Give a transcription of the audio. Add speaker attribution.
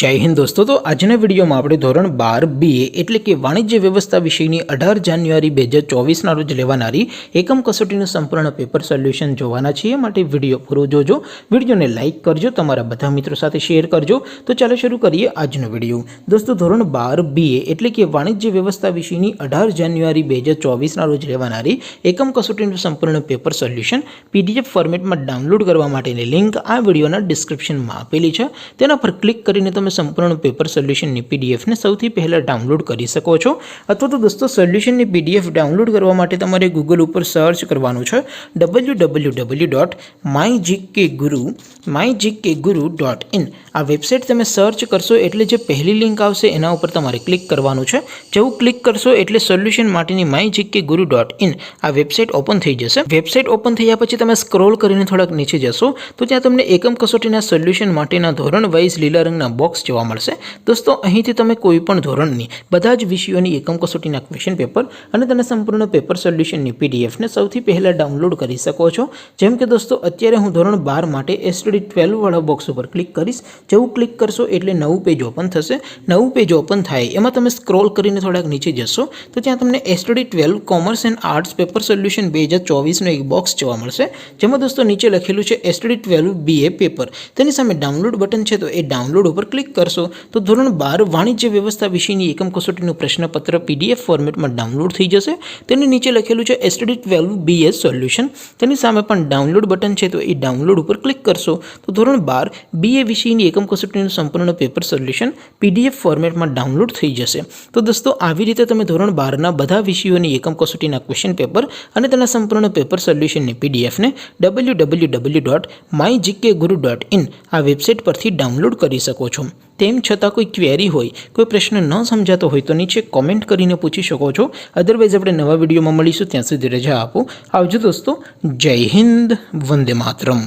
Speaker 1: जय हिंद दोस्तों। तो आजना विडियो में આપણે ધોરણ 12 BA એટલે કે વાણિજ્ય વ્યવસ્થા વિષયની 18 જાન્યુઆરી 2024 ના રોજ લેવાનારી એકમ કસોટીનું સંપૂર્ણ પેપર સોલ્યુશન જોવાના છીએ। માટે વિડિયો પૂરો જોજો, વિડિયોને લાઈક કરજો, તમારા બધા મિત્રો સાથે શેર કરજો। તો ચાલો શરૂ કરીએ આજનો વિડિયો। દોસ્તો ધોરણ 12 BA એટલે કે વાણિજ્ય વ્યવસ્થા વિષયની 18 જાન્યુઆરી 2024 ના રોજ લેવાનારી એકમ કસોટીનું સંપૂર્ણ પેપર સોલ્યુશન PDF ફોર્મેટમાં ડાઉનલોડ કરવા માટેની લિંક આ વિડિયોના ડિસ્ક્રિપ્શનમાં આપેલી છે। તેના પર ક્લિક કરીને તમે संपूर्ण पेपर सोल्यूशन ની PDF ને સૌથી પહેલા ડાઉનલોડ કરી શકો છો। અથવા તો દોસ્તો સોલ્યુશન ની PDF ડાઉનલોડ કરવા માટે તમારે Google ઉપર સર્ચ કરવાનું છે www.mygkguru.in। આ વેબસાઈટ તમે સર્ચ કરશો એટલે જે પહેલી લિંક આવશે એના ઉપર તમારે ક્લિક કરવાનું છે। જેવું ક્લિક કરશો એટલે સોલ્યુશન માટેની mygkguru.in આ વેબસાઈટ ઓપન થઈ જશે। વેબસાઈટ ઓપન થયા પછી તમે સ્ક્રોલ કરીને થોડાક નીચે જશો તો ત્યાં તમને એકમ કસોટીના સોલ્યુશન માટેના ધોરણ વાઇઝ લીલા રંગના બોક્સ જોવા મળશે। દોસ્તો અહીંથી તમે કોઈ પણ ધોરણની બધા જ વિષયોની એકમ કસોટીના ક્વેશ્ચન પેપર અને તેના સંપૂર્ણ પેપર સોલ્યુશનની PDF ને સૌથી પહેલા ડાઉનલોડ કરી શકો છો। જેમ કે દોસ્તો અત્યારે હું ધોરણ 12 માટે STD 12 વાળા બોક્સ ઉપર ક્લિક કરીશ। જેવું ક્લિક કરશો એટલે નવું પેજ ઓપન થશે। નવું પેજ ઓપન થાય એમાં તમે સ્ક્રોલ કરીને થોડાક નીચે જશો તો ત્યાં તમને STD 12 commerce and arts paper solution 2024 નો એક બોક્સ જોવા મળશે। જેમાં દોસ્તો નીચે લખેલું છે STD 12 BA પેપર। તેની સામે ડાઉનલોડ બટન છે તો એ ડાઉનલોડ ઉપર ક્લિક કરશો તો ધોરણ 12 વાણિજ્ય વ્યવસ્થા વિષયની એકમ કસોટીનું પ્રશ્નપત્ર PDF ફોર્મેટમાં ડાઉનલોડ થઈ જશે। તેની નીચે લખેલું છે STD 12 BA સોલ્યુશન। તેની સામે પણ ડાઉનલોડ બટન છે તો એ ડાઉનલોડ ઉપર ક્લિક કરશો તો ધોરણ 12 BA વિષયની એકમ કસોટીનું સંપૂર્ણ પેપર સોલ્યુશન PDF ફોર્મેટમાં ડાઉનલોડ થઈ જશે। તો દોસ્તો આવી રીતે તમે ધોરણ 12 ના બધા વિષયોની એકમ કસોટીના ક્વેશ્ચન પેપર અને તેના સંપૂર્ણ પેપર સોલ્યુશનની PDF ને www.mygkguru.in આ વેબસાઈટ પરથી ડાઉનલોડ કરી શકો છો। તેમ છતાં કોઈ ક્વેરી હોય, કોઈ પ્રશ્ન ન સમજાતો હોય તો નીચે કોમેન્ટ કરીને પૂછી શકો છો। અધરવાઇઝ આપણે નવા વિડીયોમાં મળીશું, ત્યાં સુધી રજા આપો। આવજો દોસ્તો। જય હિન્દ, વંદે માતરમ।